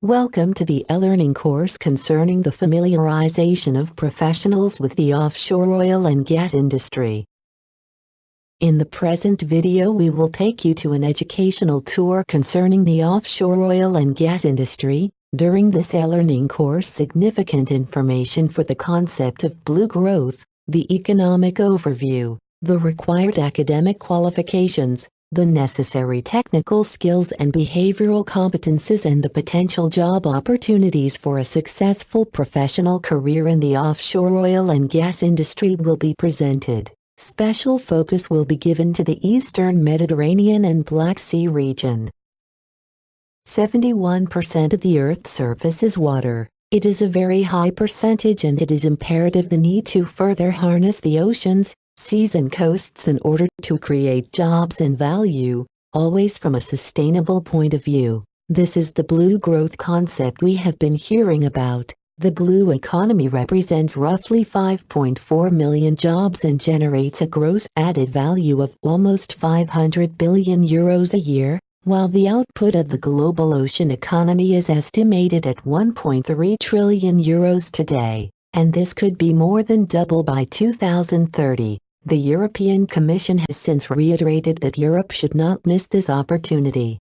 Welcome to the e-learning course concerning the familiarization of professionals with the offshore oil and gas industry. In the present video we will take you to an educational tour concerning the offshore oil and gas industry. During this e-learning course, significant information for the concept of blue growth, the economic overview, the required academic qualifications, the necessary technical skills and behavioral competences, and the potential job opportunities for a successful professional career in the offshore oil and gas industry will be presented. Special focus will be given to the Eastern Mediterranean and Black Sea region. 71% of the Earth's surface is water. It is a very high percentage, and it is imperative the need to further harness the oceans, seas and coasts in order to create jobs and value, always from a sustainable point of view. This is the blue growth concept we have been hearing about. The blue economy represents roughly 5.4 million jobs and generates a gross added value of almost 500 billion euros a year, while the output of the global ocean economy is estimated at 1.3 trillion euros today, and this could be more than double by 2030. The European Commission has since reiterated that Europe should not miss this opportunity.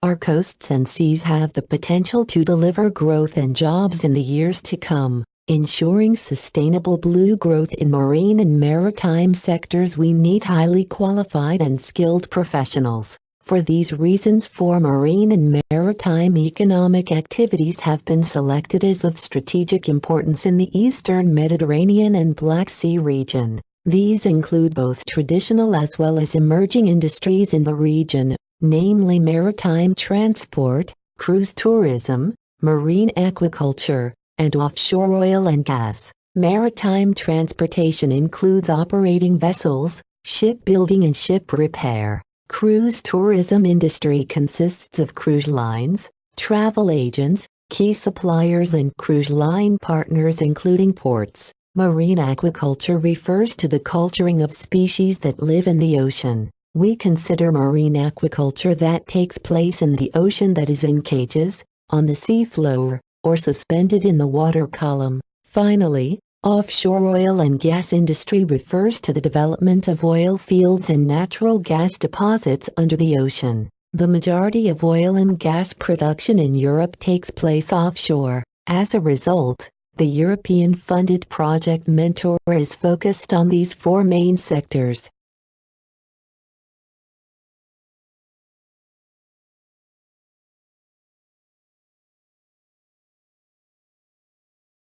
Our coasts and seas have the potential to deliver growth and jobs in the years to come. Ensuring sustainable blue growth in marine and maritime sectors, we need highly qualified and skilled professionals. For these reasons, 4 marine and maritime economic activities have been selected as of strategic importance in the Eastern Mediterranean and Black Sea region. These include both traditional as well as emerging industries in the region, namely maritime transport, cruise tourism, marine aquaculture, and offshore oil and gas. Maritime transportation includes operating vessels, shipbuilding and ship repair. Cruise tourism industry consists of cruise lines, travel agents, key suppliers and cruise line partners including ports. Marine aquaculture refers to the culturing of species that live in the ocean. We consider marine aquaculture that takes place in the ocean, that is in cages, on the seafloor, or suspended in the water column. Finally, offshore oil and gas industry refers to the development of oil fields and natural gas deposits under the ocean. The majority of oil and gas production in Europe takes place offshore. As a result, the European-funded Project Mentor is focused on these 4 main sectors.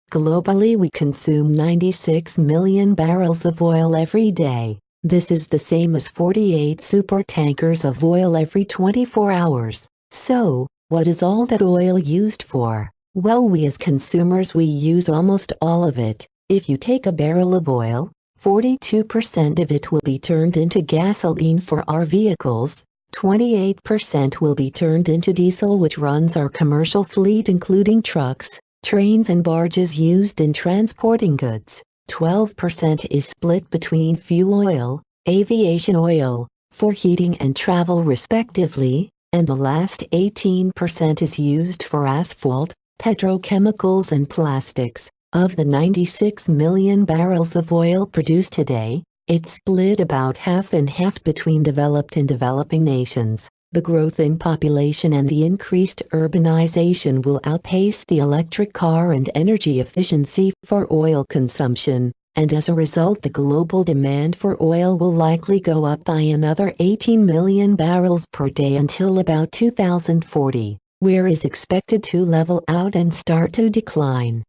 Globally, we consume 96 million barrels of oil every day. This is the same as 48 supertankers of oil every 24 hours. So, what is all that oil used for? Well, we as consumers, we use almost all of it. If you take a barrel of oil, 42% of it will be turned into gasoline for our vehicles, 28% will be turned into diesel, which runs our commercial fleet including trucks, trains and barges used in transporting goods. 12% is split between fuel oil, aviation oil, for heating and travel respectively, and the last 18% is used for asphalt, petrochemicals and plastics. Of the 96 million barrels of oil produced today, it's split about half and half between developed and developing nations. The growth in population and the increased urbanization will outpace the electric car and energy efficiency for oil consumption, and as a result the global demand for oil will likely go up by another 18 million barrels per day until about 2040, where is expected to level out and start to decline.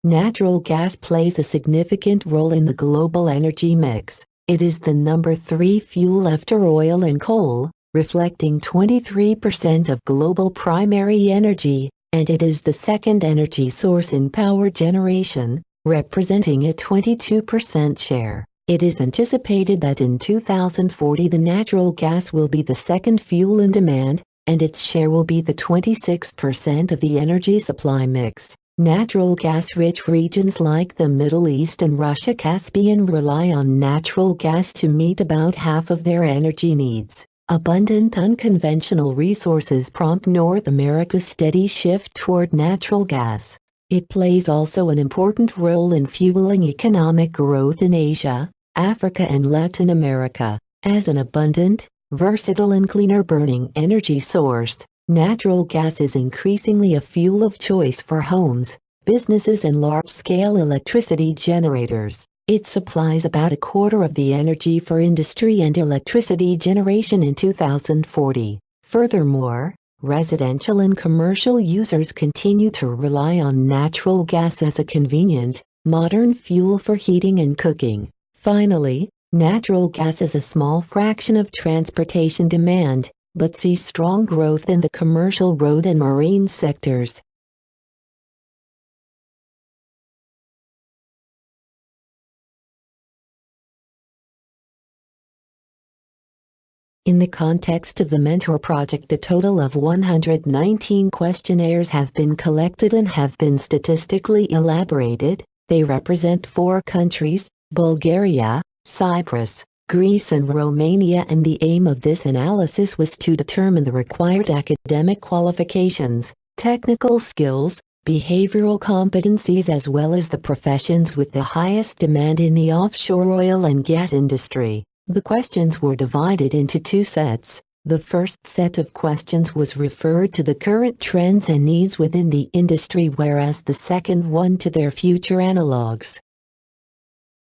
Natural gas plays a significant role in the global energy mix. It is the number 3 fuel after oil and coal, reflecting 23% of global primary energy, and it is the second energy source in power generation, representing a 22% share. It is anticipated that in 2040 the natural gas will be the second fuel in demand, and its share will be the 26% of the energy supply mix. Natural gas-rich regions like the Middle East and Russia-Caspian rely on natural gas to meet about half of their energy needs. Abundant unconventional resources prompt North America's steady shift toward natural gas. It plays also an important role in fueling economic growth in Asia, Africa and Latin America. As an abundant, versatile and cleaner-burning energy source, natural gas is increasingly a fuel of choice for homes, businesses and large-scale electricity generators. It supplies about a quarter of the energy for industry and electricity generation in 2040. Furthermore, residential and commercial users continue to rely on natural gas as a convenient, modern fuel for heating and cooking. Finally, natural gas is a small fraction of transportation demand, but sees strong growth in the commercial road and marine sectors. In the context of the Mentor project, a total of 119 questionnaires have been collected and have been statistically elaborated. They represent 4 countries: Bulgaria, Cyprus, Greece and Romania, and the aim of this analysis was to determine the required academic qualifications, technical skills, behavioral competencies as well as the professions with the highest demand in the offshore oil and gas industry. The questions were divided into 2 sets. The first set of questions was referred to the current trends and needs within the industry, whereas the second one to their future analogs.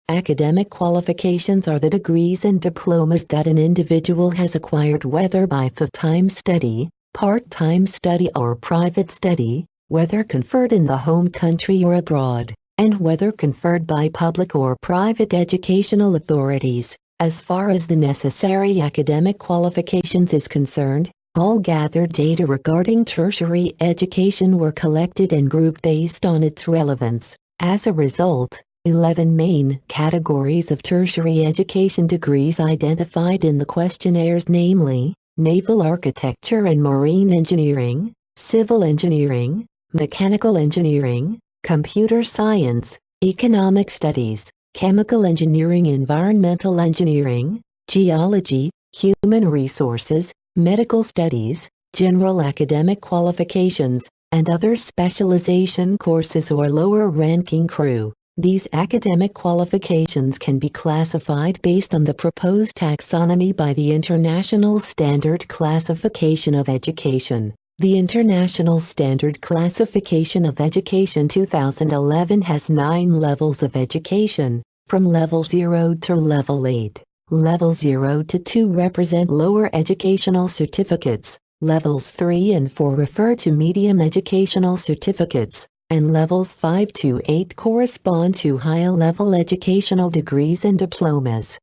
Academic qualifications are the degrees and diplomas that an individual has acquired, whether by full-time study, part-time study or private study, whether conferred in the home country or abroad, and whether conferred by public or private educational authorities. As far as the necessary academic qualifications is concerned, all gathered data regarding tertiary education were collected and grouped based on its relevance. As a result, 11 main categories of tertiary education degrees identified in the questionnaires, namely, naval architecture and marine engineering, civil engineering, mechanical engineering, computer science, economic studies, chemical engineering, environmental engineering, geology, human resources, medical studies, general academic qualifications, and other specialization courses or lower-ranking crew. These academic qualifications can be classified based on the proposed taxonomy by the International Standard Classification of Education. The International Standard Classification of Education 2011 has 9 levels of education, from Level 0 to Level 8. Level 0 to 2 represent lower educational certificates, Levels 3 and 4 refer to medium educational certificates, and Levels 5 to 8 correspond to higher-level educational degrees and diplomas.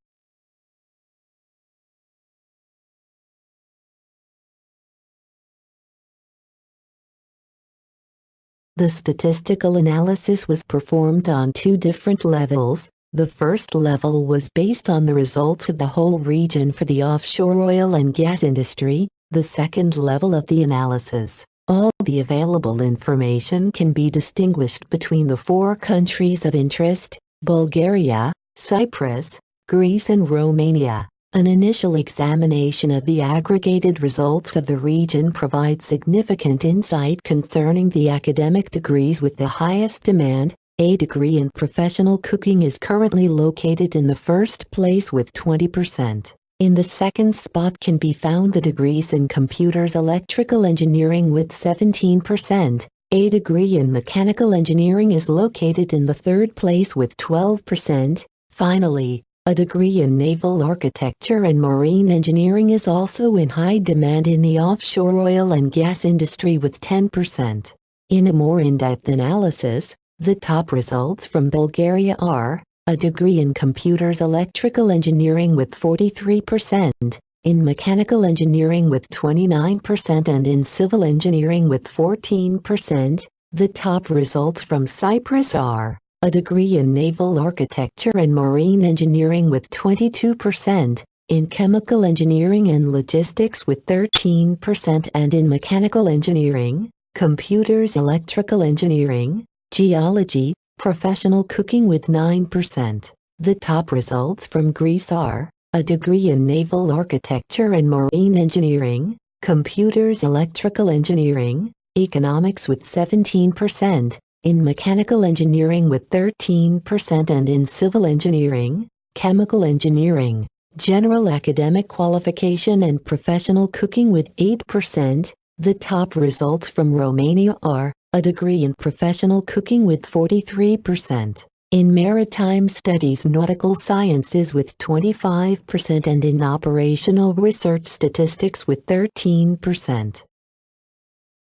The statistical analysis was performed on 2 different levels. The first level was based on the results of the whole region for the offshore oil and gas industry. The second level of the analysis, all the available information can be distinguished between the 4 countries of interest: Bulgaria, Cyprus, Greece and Romania. An initial examination of the aggregated results of the region provides significant insight concerning the academic degrees with the highest demand. A degree in professional cooking is currently located in the first place with 20%. In the second spot can be found the degrees in computers electrical engineering with 17%. A degree in mechanical engineering is located in the third place with 12%. Finally, a degree in naval architecture and marine engineering is also in high demand in the offshore oil and gas industry with 10%. In a more in-depth analysis, the top results from Bulgaria are: a degree in computers electrical engineering with 43%, in mechanical engineering with 29% and in civil engineering with 14%. The top results from Cyprus are: a degree in naval architecture and marine engineering with 22%, in chemical engineering and logistics with 13% and in mechanical engineering, computers electrical engineering, Geology, professional cooking with 9%. The top results from Greece are a degree in naval architecture and marine engineering, computers electrical engineering, economics with 17%, in mechanical engineering with 13% and in civil engineering, chemical engineering, general academic qualification and professional cooking with 8%. The top results from Romania are a degree in professional cooking with 43%. In maritime studies nautical sciences with 25% and in operational research statistics with 13%.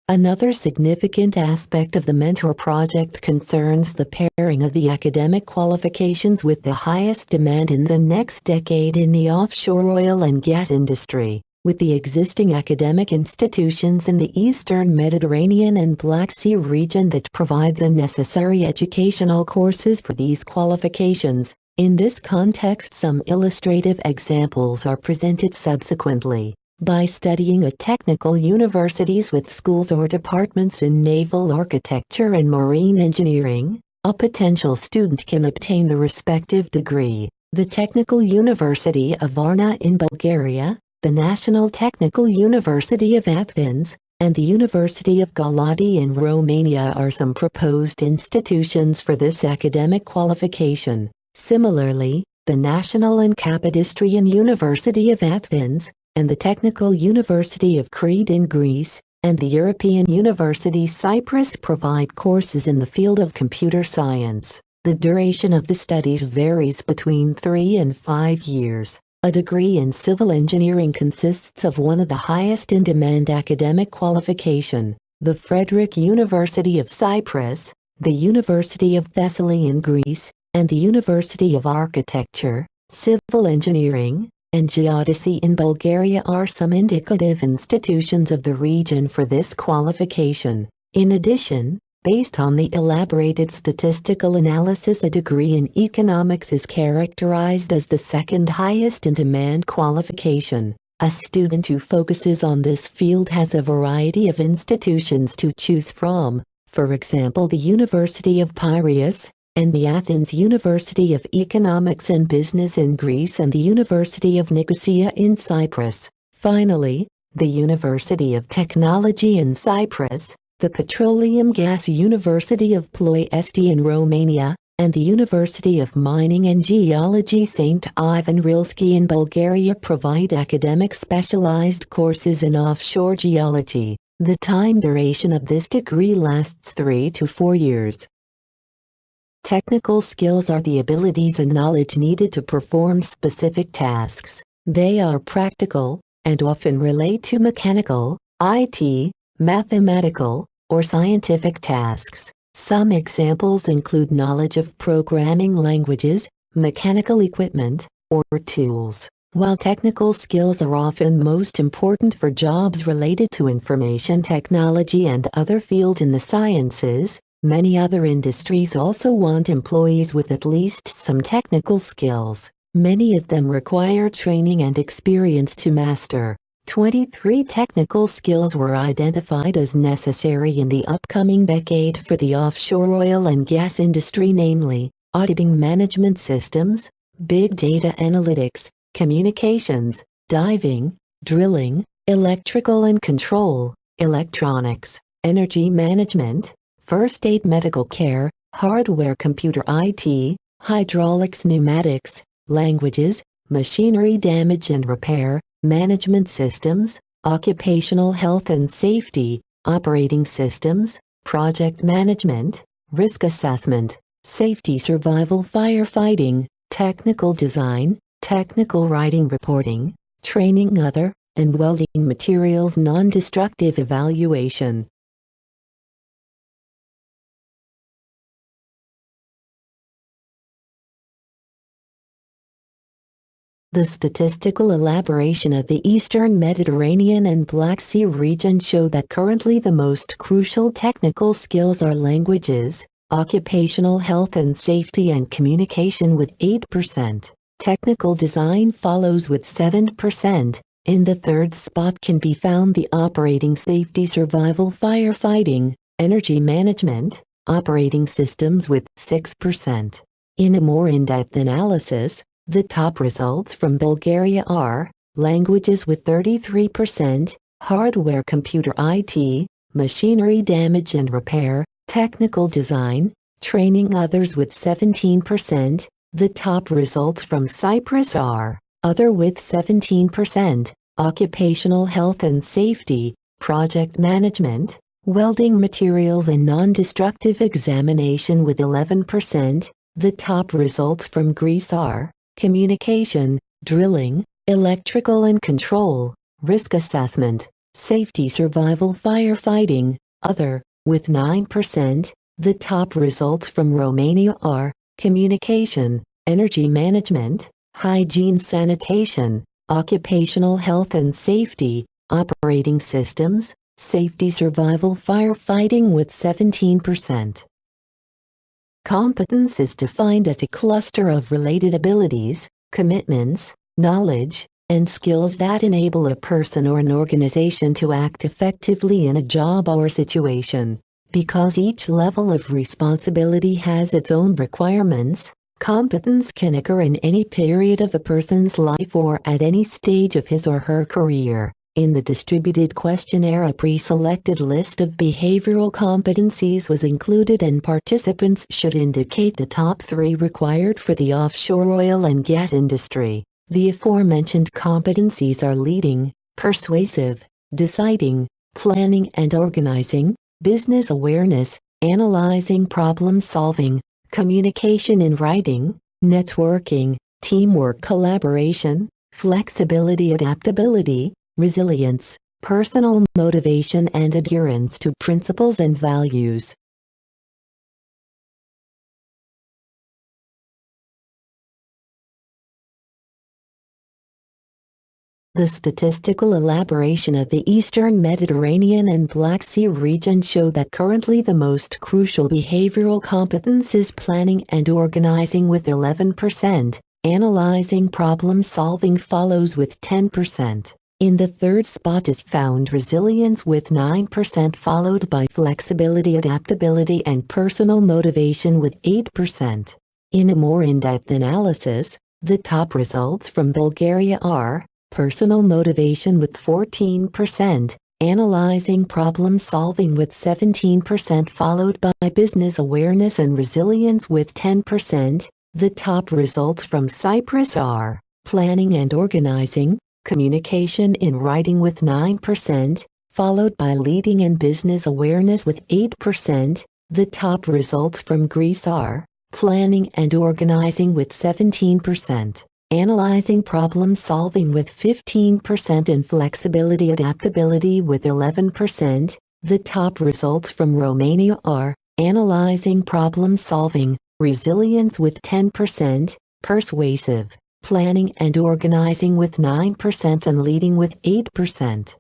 Another significant aspect of the Mentor project concerns the pairing of the academic qualifications with the highest demand in the next decade in the offshore oil and gas industry, with the existing academic institutions in the Eastern Mediterranean and Black Sea region that provide the necessary educational courses for these qualifications. In this context, some illustrative examples are presented subsequently. By studying at technical universities with schools or departments in naval architecture and marine engineering, a potential student can obtain the respective degree. The Technical University of Varna in Bulgaria, the National Technical University of Athens, and the University of Galati in Romania are some proposed institutions for this academic qualification. Similarly, the National and Kapodistrian University of Athens, and the Technical University of Crete in Greece, and the European University Cyprus provide courses in the field of computer science. The duration of the studies varies between 3 and 5 years. A degree in civil engineering consists of one of the highest in-demand academic qualification. The Frederick University of Cyprus, the University of Thessaly in Greece, and the University of Architecture, Civil Engineering, and Geodesy in Bulgaria are some indicative institutions of the region for this qualification. In addition, based on the elaborated statistical analysis, a degree in economics is characterized as the second highest in demand qualification. A student who focuses on this field has a variety of institutions to choose from, for example the University of Piraeus, and the Athens University of Economics and Business in Greece and the University of Nicosia in Cyprus. Finally, the University of Technology in Cyprus, the Petroleum Gas University of Ploiesti in Romania, and the University of Mining and Geology St. Ivan Rilski in Bulgaria provide academic specialized courses in offshore geology. The time duration of this degree lasts 3 to 4 years. Technical skills are the abilities and knowledge needed to perform specific tasks. They are practical, and often relate to mechanical, IT, mathematical, or scientific tasks. Some examples include knowledge of programming languages, mechanical equipment, or tools. While technical skills are often most important for jobs related to information technology and other fields in the sciences, many other industries also want employees with at least some technical skills. Many of them require training and experience to master. 23 technical skills were identified as necessary in the upcoming decade for the offshore oil and gas industry, namely, auditing management systems, big data analytics, communications, diving, drilling, electrical and control, electronics, energy management, first aid medical care, hardware computer IT, hydraulics pneumatics, languages, machinery damage and repair, management systems, occupational health and safety, operating systems, project management, risk assessment, safety survival firefighting, technical design, technical writing reporting, training other, and welding materials non-destructive evaluation. The statistical elaboration of the Eastern Mediterranean and Black Sea region show that currently the most crucial technical skills are languages, occupational health and safety and communication with 8%. Technical design follows with 7%. In the third spot can be found the operating safety survival firefighting, energy management, operating systems with 6%. In a more in-depth analysis, the top results from Bulgaria are languages with 33%, hardware computer IT, machinery damage and repair, technical design, training others with 17%. The top results from Cyprus are other with 17%, occupational health and safety, project management, welding materials and non-destructive examination with 11%. The top results from Greece are communication, drilling, electrical and control, risk assessment, safety survival firefighting, other, with 9%. The top results from Romania are communication, energy management, hygiene sanitation, occupational health and safety, operating systems, safety survival firefighting with 17%. Competence is defined as a cluster of related abilities, commitments, knowledge, and skills that enable a person or an organization to act effectively in a job or situation. Because each level of responsibility has its own requirements, competence can occur in any period of a person's life or at any stage of his or her career. In the distributed questionnaire, a pre-selected list of behavioral competencies was included, and participants should indicate the top 3 required for the offshore oil and gas industry. The aforementioned competencies are leading, persuasive, deciding, planning and organizing, business awareness, analyzing problem solving, communication in writing, networking, teamwork collaboration, flexibility adaptability, resilience, personal motivation and adherence to principles and values. The statistical elaboration of the Eastern Mediterranean and Black Sea region show that currently the most crucial behavioral competence is planning and organizing with 11%, analyzing problem solving follows with 10%. In the third spot is found resilience with 9%, followed by flexibility, adaptability and personal motivation with 8%. In a more in-depth analysis, the top results from Bulgaria are personal motivation with 14%, analyzing problem solving with 17%, followed by business awareness and resilience with 10%. The top results from Cyprus are planning and organizing, communication in writing with 9%, followed by leading and business awareness with 8%. The top results from Greece are planning and organizing with 17%. Analyzing problem solving with 15% and flexibility adaptability with 11%. The top results from Romania are analyzing problem solving, resilience with 10%, persuasive, planning and organizing with 9% and leading with 8%.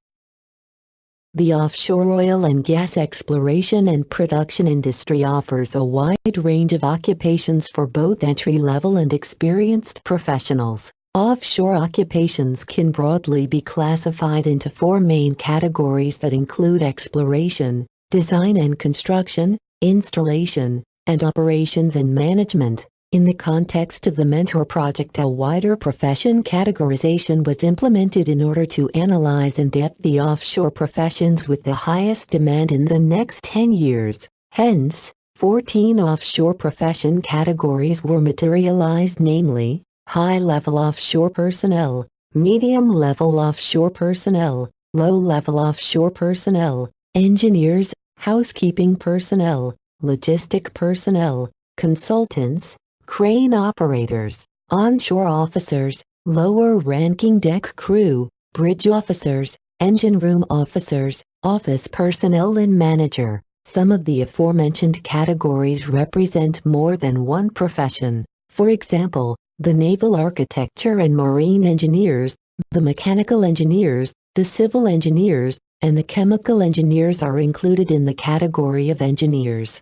The offshore oil and gas exploration and production industry offers a wide range of occupations for both entry-level and experienced professionals. Offshore occupations can broadly be classified into 4 main categories that include exploration, design and construction, installation, and operations and management. In the context of the Mentor project, a wider profession categorization was implemented in order to analyze in depth the offshore professions with the highest demand in the next 10 years. Hence, 14 offshore profession categories were materialized, namely, high-level offshore personnel, medium-level offshore personnel, low-level offshore personnel, engineers, housekeeping personnel, logistic personnel, consultants, crane operators, onshore officers, lower-ranking deck crew, bridge officers, engine room officers, office personnel and manager. Some of the aforementioned categories represent more than one profession. For example, the naval architecture and marine engineers, the mechanical engineers, the civil engineers, and the chemical engineers are included in the category of engineers.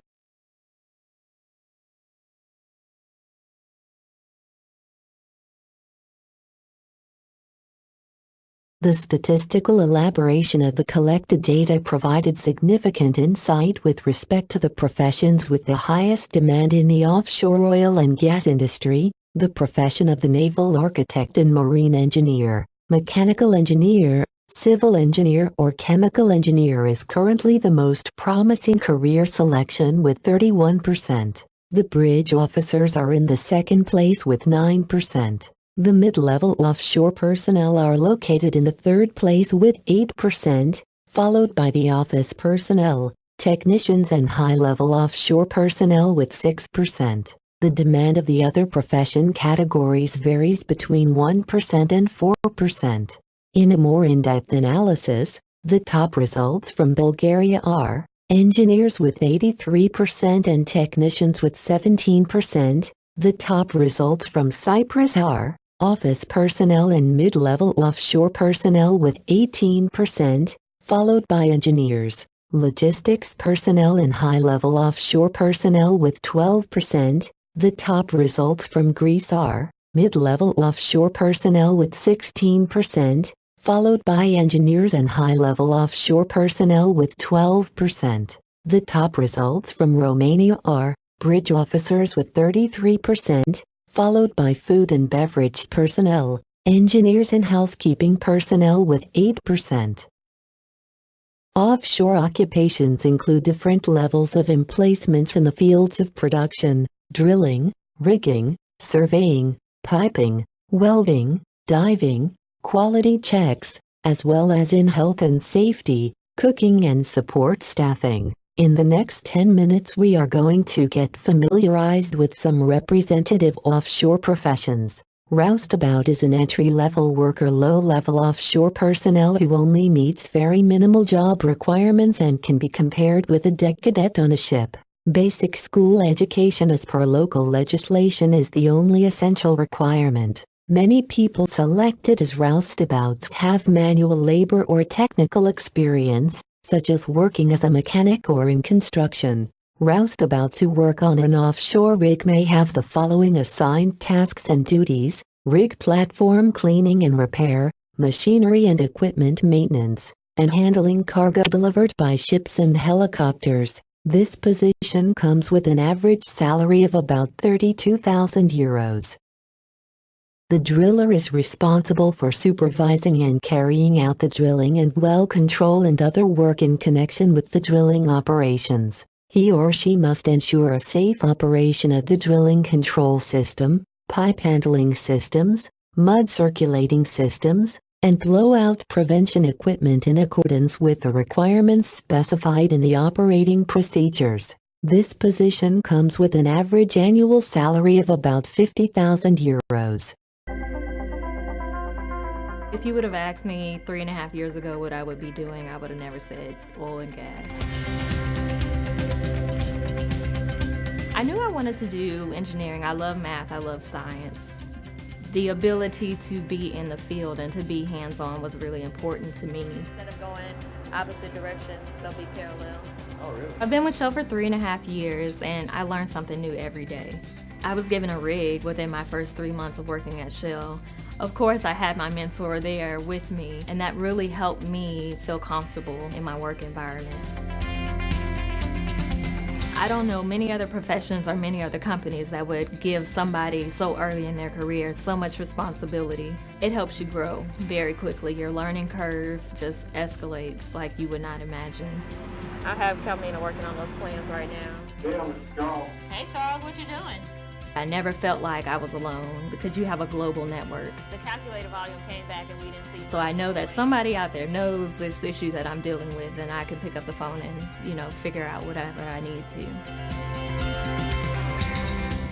The statistical elaboration of the collected data provided significant insight with respect to the professions with the highest demand in the offshore oil and gas industry. The profession of the naval architect and marine engineer, mechanical engineer, civil engineer or chemical engineer is currently the most promising career selection with 31%. The bridge officers are in the second place with 9%. The mid-level offshore personnel are located in the third place with 8%, followed by the office personnel, technicians and high-level offshore personnel with 6%. The demand of the other profession categories varies between 1% and 4%. In a more in-depth analysis, the top results from Bulgaria are engineers with 83% and technicians with 17%. The top results from Cyprus are office personnel and mid-level offshore personnel with 18%, followed by engineers, logistics personnel and high-level offshore personnel with 12%. The top results from Greece are mid-level offshore personnel with 16%, followed by engineers and high-level offshore personnel with 12%. The top results from Romania are bridge officers with 33%, followed by food and beverage personnel, engineers and housekeeping personnel with 8%. Offshore occupations include different levels of emplacements in the fields of production, drilling, rigging, surveying, piping, welding, diving, quality checks, as well as in health and safety, cooking and support staffing. In the next 10 minutes we are going to get familiarized with some representative offshore professions. Roustabout is an entry-level worker, low-level offshore personnel who only meets very minimal job requirements and can be compared with a deck cadet on a ship. Basic school education as per local legislation is the only essential requirement. Many people selected as roustabouts have manual labor or technical experience, such as working as a mechanic or in construction. Roustabouts who work on an offshore rig may have the following assigned tasks and duties: rig platform cleaning and repair, machinery and equipment maintenance, and handling cargo delivered by ships and helicopters. This position comes with an average salary of about €32,000. The driller is responsible for supervising and carrying out the drilling and well control and other work in connection with the drilling operations. He or she must ensure a safe operation of the drilling control system, pipe handling systems, mud circulating systems, and blowout prevention equipment in accordance with the requirements specified in the operating procedures. This position comes with an average annual salary of about €50,000. If you would have asked me 3.5 years ago what I would be doing, I would have never said oil and gas. I knew I wanted to do engineering. I love math, I love science. The ability to be in the field and to be hands-on was really important to me. Instead of going opposite directions, they'll be parallel. Oh, really? I've been with Shell for 3.5 years and I learned something new every day. I was given a rig within my first 3 months of working at Shell. Of course, I had my mentor there with me, and that really helped me feel comfortable in my work environment. I don't know many other professions or many other companies that would give somebody so early in their career so much responsibility. It helps you grow very quickly. Your learning curve just escalates like you would not imagine. I have Carmelina working on those plans right now. Hey Charles, what you doing? I never felt like I was alone because you have a global network. The calculator volume came back and we didn't see. So I know that somebody out there knows this issue that I'm dealing with, and I can pick up the phone and, figure out whatever I need to.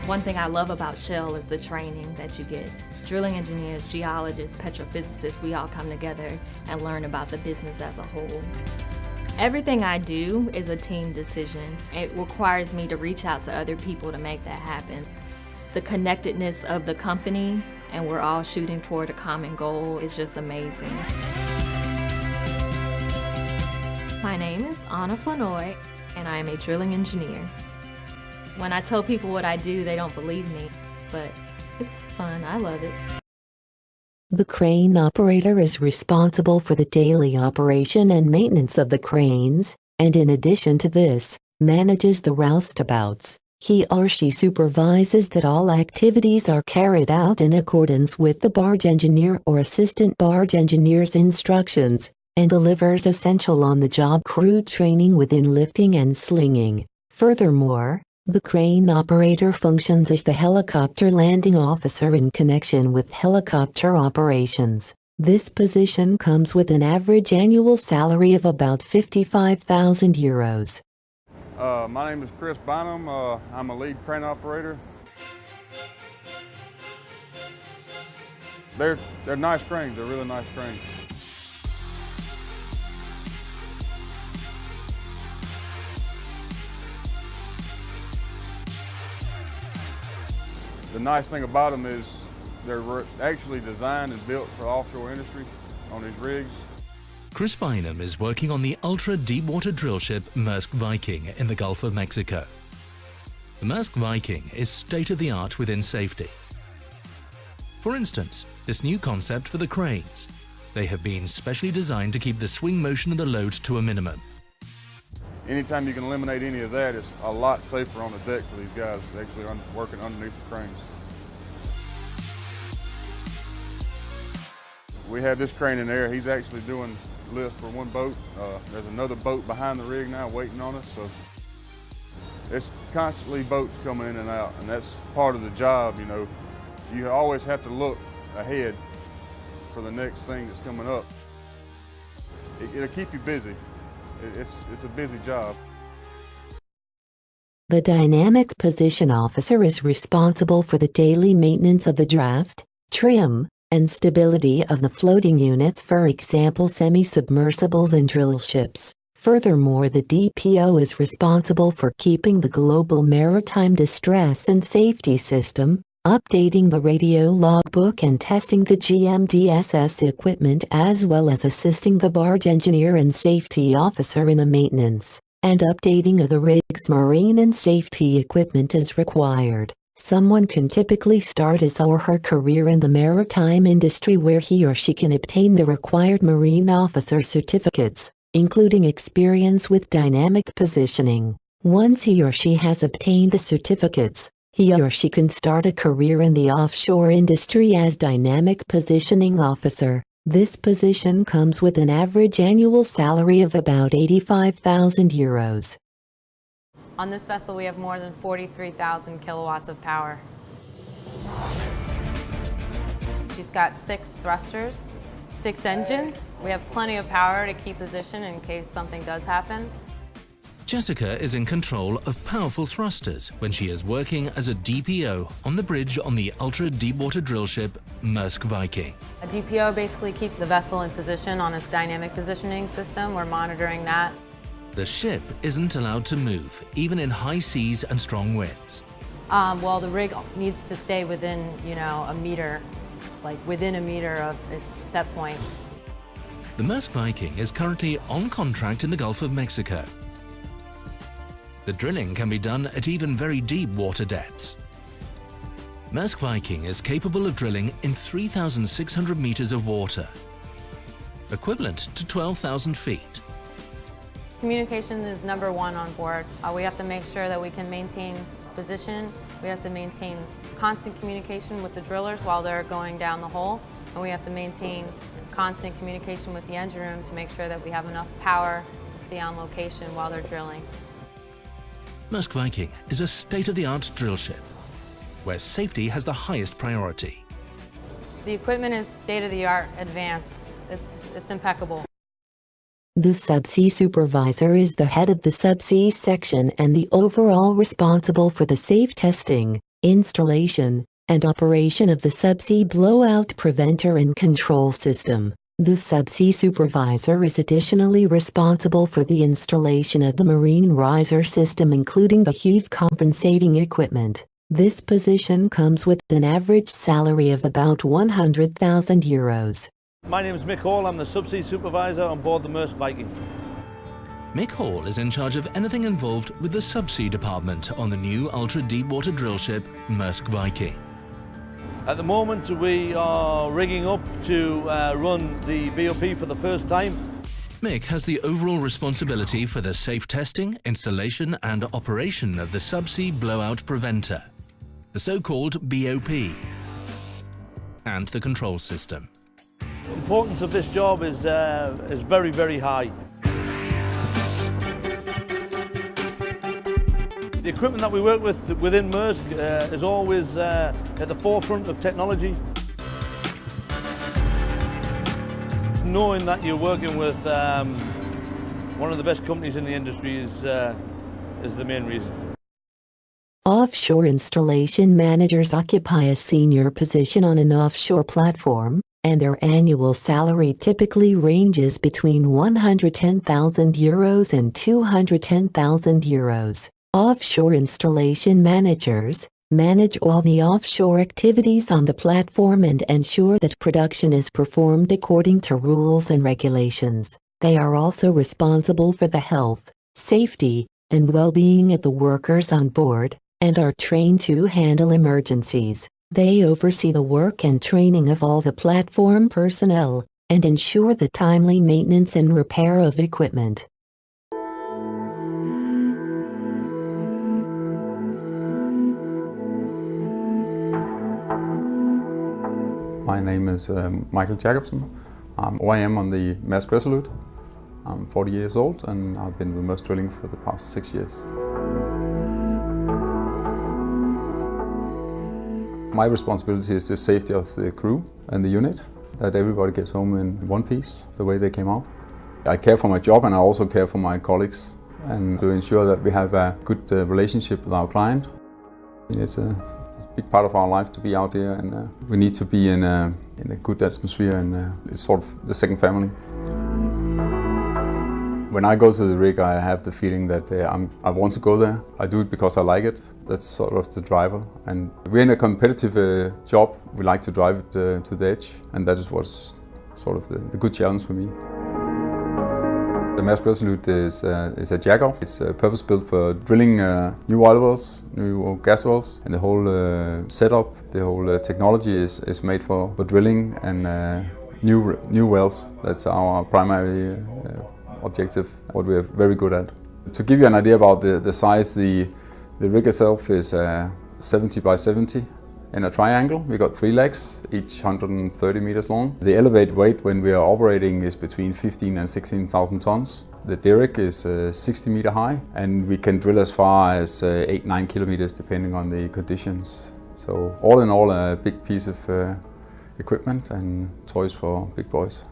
One thing I love about Shell is the training that you get. Drilling engineers, geologists, petrophysicists, we all come together and learn about the business as a whole. Everything I do is a team decision. It requires me to reach out to other people to make that happen. The connectedness of the company, and we're all shooting toward a common goal, is just amazing. My name is Anna Flanoy, and I am a drilling engineer. When I tell people what I do, they don't believe me, but it's fun. I love it. The crane operator is responsible for the daily operation and maintenance of the cranes, and in addition to this, manages the roustabouts. He or she supervises that all activities are carried out in accordance with the barge engineer or assistant barge engineer's instructions, and delivers essential on-the-job crew training within lifting and slinging. Furthermore, the crane operator functions as the helicopter landing officer in connection with helicopter operations. This position comes with an average annual salary of about €55,000. My name is Chris Bynum. I'm a lead crane operator. They're nice cranes. They're really nice cranes. The nice thing about them is they're actually designed and built for offshore industry on these rigs. Chris Bynum is working on the ultra-deepwater drillship Maersk Viking in the Gulf of Mexico. The Maersk Viking is state-of-the-art within safety. For instance, this new concept for the cranes. They have been specially designed to keep the swing motion of the load to a minimum. Anytime you can eliminate any of that, it's a lot safer on the deck for these guys actually working underneath the cranes. We have this crane in there. He's actually doing lifts for one boat. There's another boat behind the rig now waiting on us. So it's constantly boats coming in and out, and that's part of the job. You know, you always have to look ahead for the next thing that's coming up. It'll keep you busy. It's a busy job. The dynamic position officer is responsible for the daily maintenance of the draft, trim, and stability of the floating units, for example semi-submersibles and drill ships. Furthermore, the DPO is responsible for keeping the global maritime distress and safety system, updating the radio logbook and testing the GMDSS equipment, as well as assisting the barge engineer and safety officer in the maintenance and updating of the rig's marine and safety equipment as required. Someone can typically start his or her career in the maritime industry, where he or she can obtain the required marine officer certificates, including experience with dynamic positioning. Once he or she has obtained the certificates, he or she can start a career in the offshore industry as dynamic positioning officer. This position comes with an average annual salary of about €85,000. On this vessel, we have more than 43,000 kilowatts of power. She's got 6 thrusters, 6 engines. We have plenty of power to keep position in case something does happen. Jessica is in control of powerful thrusters when she is working as a DPO on the bridge on the ultra-deepwater drillship Maersk Viking. A DPO basically keeps the vessel in position on its dynamic positioning system. We're monitoring that. The ship isn't allowed to move, even in high seas and strong winds. Well, the rig needs to stay within, a meter, within a meter of its set point. The Maersk Viking is currently on contract in the Gulf of Mexico. The drilling can be done at even very deep water depths. Maersk Viking is capable of drilling in 3,600 meters of water, equivalent to 12,000 feet. Communication is number one on board. We have to make sure that we can maintain position. We have to maintain constant communication with the drillers while they're going down the hole. And we have to maintain constant communication with the engine room to make sure that we have enough power to stay on location while they're drilling. Maersk Viking is a state-of-the-art drill ship, where safety has the highest priority. The equipment is state-of-the-art, advanced. It's impeccable. The subsea supervisor is the head of the subsea section and the overall responsible for the safe testing, installation, and operation of the subsea blowout preventer and control system. The subsea supervisor is additionally responsible for the installation of the marine riser system, including the heave compensating equipment. This position comes with an average salary of about €100,000. My name is Mick Hall. I'm the subsea supervisor on board the Maersk Viking. Mick Hall is in charge of anything involved with the subsea department on the new ultra-deepwater drillship Maersk Viking. At the moment we are rigging up to run the BOP for the first time. Mick has the overall responsibility for the safe testing, installation and operation of the subsea blowout preventer, the so-called BOP, and the control system. The importance of this job is very, very high. The equipment that we work with within Maersk is always at the forefront of technology. Knowing that you're working with one of the best companies in the industry is the main reason. Offshore installation managers occupy a senior position on an offshore platform, and their annual salary typically ranges between €110,000 and €210,000. Offshore installation managers manage all the offshore activities on the platform and ensure that production is performed according to rules and regulations. They are also responsible for the health, safety, and well-being of the workers on board, and are trained to handle emergencies. They oversee the work and training of all the platform personnel, and ensure the timely maintenance and repair of equipment. My name is Michael Jacobsen. I'm OIM on the Maersk Resolute. I'm 40 years old and I've been with Maersk Drilling for the past 6 years. My responsibility is the safety of the crew and the unit, that everybody gets home in one piece, the way they came out. I care for my job and I also care for my colleagues, and to ensure that we have a good relationship with our client. It's a big part of our life to be out here, and we need to be in a good atmosphere, and it's sort of the second family. When I go to the rig, I have the feeling that I want to go there. I do it because I like it. That's sort of the driver. And we're in a competitive job. We like to drive it to the edge, and that is what's sort of the good challenge for me. The Maersk Resolute is a jack-up. It's purpose-built for drilling new oil wells, new gas wells, and the whole setup, the whole technology is made for drilling and new wells. That's our primary objective, what we're very good at. To give you an idea about the size, the rig itself is 70 by 70 in a triangle. We got 3 legs, each 130 meters long. The elevated weight when we are operating is between 15 and 16,000 tons. The derrick is 60 meter high, and we can drill as far as 8-9 kilometers depending on the conditions. So all in all, a big piece of equipment and toys for big boys.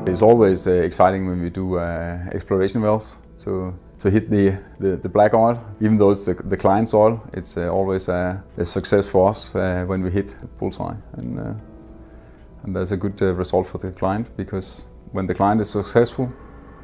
It's always exciting when we do exploration wells to hit the black oil. Even though it's the client's oil, it's always a success for us when we hit bullseye. And that's a good result for the client, because when the client is successful,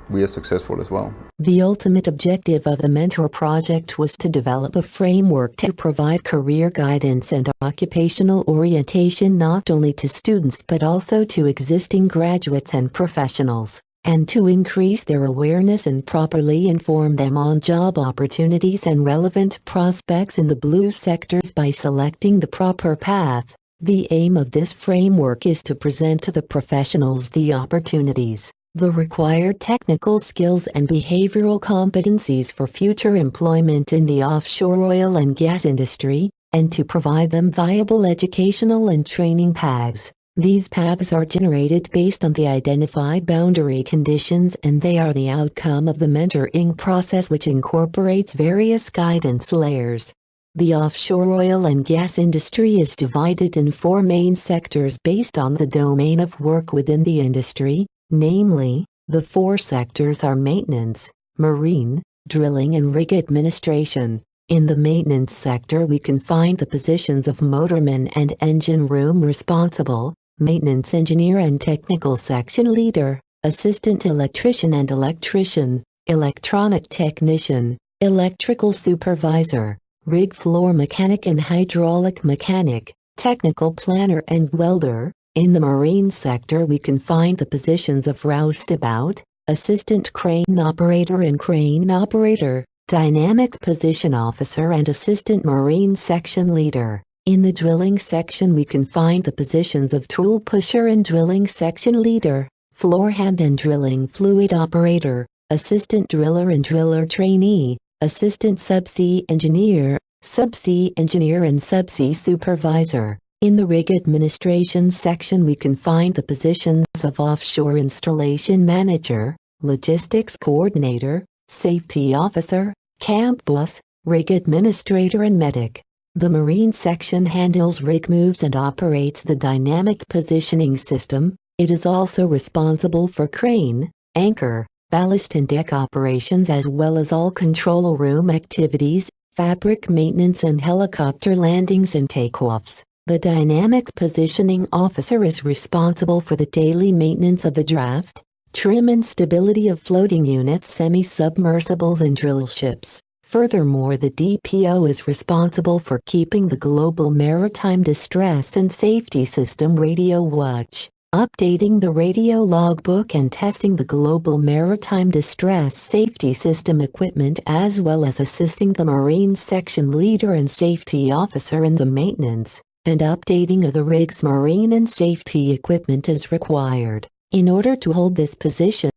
we are successful as well. The ultimate objective of the Mentor project was to develop a framework to provide career guidance and occupational orientation not only to students but also to existing graduates and professionals, and to increase their awareness and properly inform them on job opportunities and relevant prospects in the blue sectors by selecting the proper path. The aim of this framework is to present to the professionals the opportunities, the required technical skills and behavioral competencies for future employment in the offshore oil and gas industry, and to provide them viable educational and training paths. These paths are generated based on the identified boundary conditions, and they are the outcome of the mentoring process, which incorporates various guidance layers. The offshore oil and gas industry is divided in 4 main sectors based on the domain of work within the industry. Namely, the 4 sectors are maintenance, marine, drilling and rig administration. In the maintenance sector we can find the positions of motorman and engine room responsible, maintenance engineer and technical section leader, assistant electrician and electrician, electronic technician, electrical supervisor, rig floor mechanic and hydraulic mechanic, technical planner and welder. In the marine sector we can find the positions of roustabout, assistant crane operator and crane operator, Dynamic Position Officer and Assistant Marine Section Leader. In the drilling section we can find the positions of tool pusher and drilling section leader, floor hand and drilling fluid operator, assistant driller and driller trainee, assistant subsea engineer and subsea supervisor. In the rig administration section we can find the positions of offshore installation manager, logistics coordinator, safety officer, camp boss, rig administrator and medic. The marine section handles rig moves and operates the dynamic positioning system. It is also responsible for crane, anchor, ballast and deck operations as well as all control room activities, fabric maintenance and helicopter landings and takeoffs. The Dynamic Positioning Officer is responsible for the daily maintenance of the draft, trim and stability of floating units, semi-submersibles and drill ships. Furthermore, the DPO is responsible for keeping the global maritime distress and safety system radio watch, updating the radio logbook and testing the global maritime distress safety system equipment as well as assisting the Marine Section Leader and Safety Officer in the maintenance and updating of the rig's marine and safety equipment is required. In order to hold this position,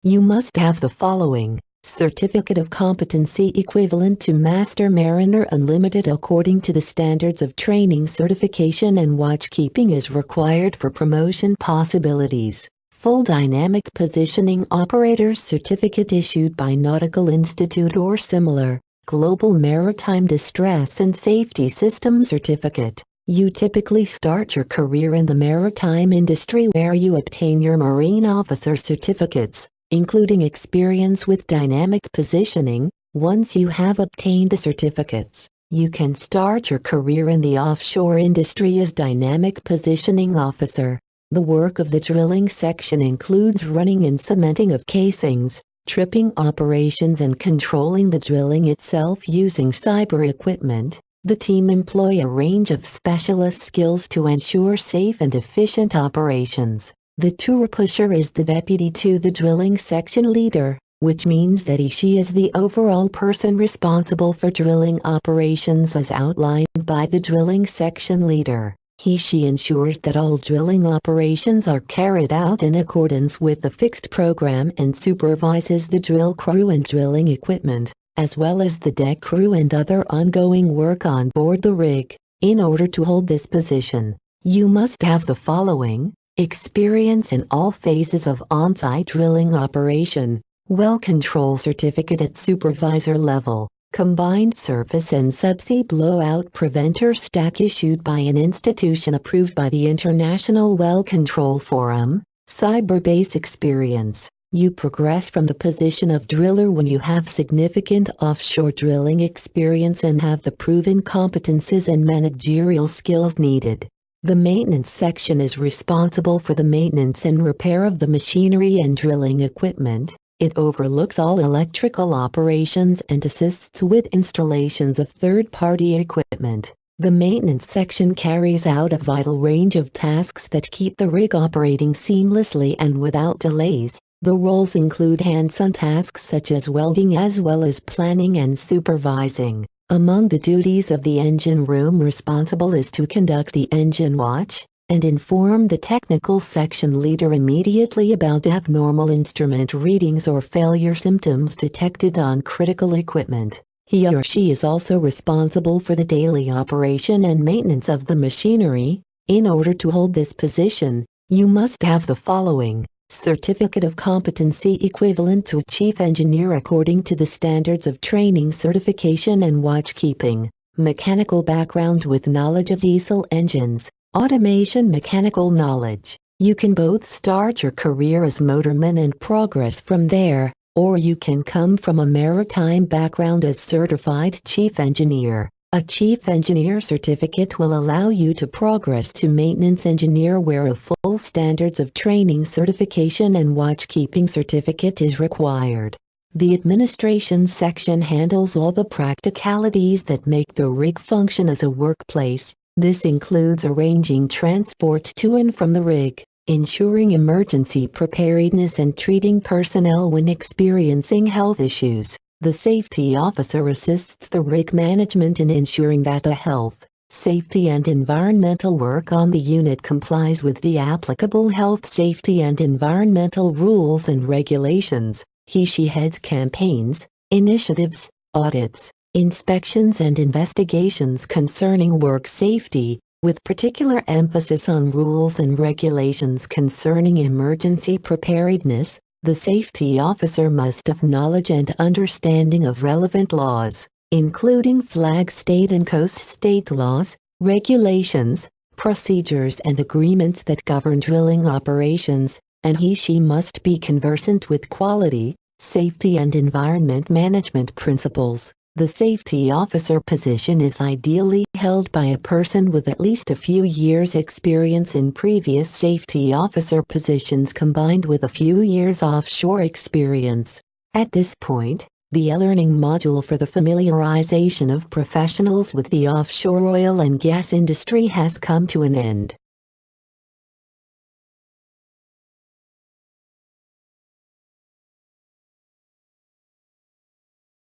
you must have the following: Certificate of Competency equivalent to Master Mariner Unlimited according to the standards of training. Certification and watchkeeping is required for promotion possibilities. Full Dynamic Positioning Operator's Certificate issued by Nautical Institute or similar. Global Maritime Distress and Safety System Certificate. You typically start your career in the maritime industry where you obtain your marine officer certificates, including experience with dynamic positioning. Once you have obtained the certificates, you can start your career in the offshore industry as Dynamic Positioning Officer. The work of the drilling section includes running and cementing of casings, tripping operations and controlling the drilling itself using cyber equipment. The team employ a range of specialist skills to ensure safe and efficient operations. The tool pusher is the deputy to the drilling section leader, which means that she is the overall person responsible for drilling operations as outlined by the drilling section leader. She ensures that all drilling operations are carried out in accordance with the fixed program and supervises the drill crew and drilling equipment, as well as the deck crew and other ongoing work on board the rig. In order to hold this position, you must have the following: experience in all phases of on-site drilling operation, well control certificate at supervisor level, combined surface and subsea blowout preventer stack issued by an institution approved by the International Well Control Forum, cyberbase experience. You progress from the position of driller when you have significant offshore drilling experience and have the proven competences and managerial skills needed. The maintenance section is responsible for the maintenance and repair of the machinery and drilling equipment. It overlooks all electrical operations and assists with installations of third-party equipment. The maintenance section carries out a vital range of tasks that keep the rig operating seamlessly and without delays. The roles include hands-on tasks such as welding as well as planning and supervising. Among the duties of the engine room responsible is to conduct the engine watch and inform the technical section leader immediately about abnormal instrument readings or failure symptoms detected on critical equipment. He or she is also responsible for the daily operation and maintenance of the machinery. In order to hold this position, you must have the following: Certificate of Competency equivalent to Chief Engineer according to the standards of training, certification and watchkeeping. Mechanical background with knowledge of diesel engines, automation, mechanical knowledge. You can both start your career as motorman and progress from there, or you can come from a maritime background as certified chief engineer. A chief engineer certificate will allow you to progress to maintenance engineer where a full standards of training, certification and watchkeeping certificate is required. The administration section handles all the practicalities that make the rig function as a workplace. This includes arranging transport to and from the rig, ensuring emergency preparedness and treating personnel when experiencing health issues. The safety officer assists the rig management in ensuring that the health, safety and environmental work on the unit complies with the applicable health, safety and environmental rules and regulations. He/she heads campaigns, initiatives, audits, inspections and investigations concerning work safety, with particular emphasis on rules and regulations concerning emergency preparedness. The safety officer must have knowledge and understanding of relevant laws, including flag state and coast state laws, regulations, procedures and agreements that govern drilling operations, and he/she must be conversant with quality, safety and environment management principles. The safety officer position is ideally held by a person with at least a few years' experience in previous safety officer positions combined with a few years offshore experience. At this point, the e-learning module for the familiarization of professionals with the offshore oil and gas industry has come to an end.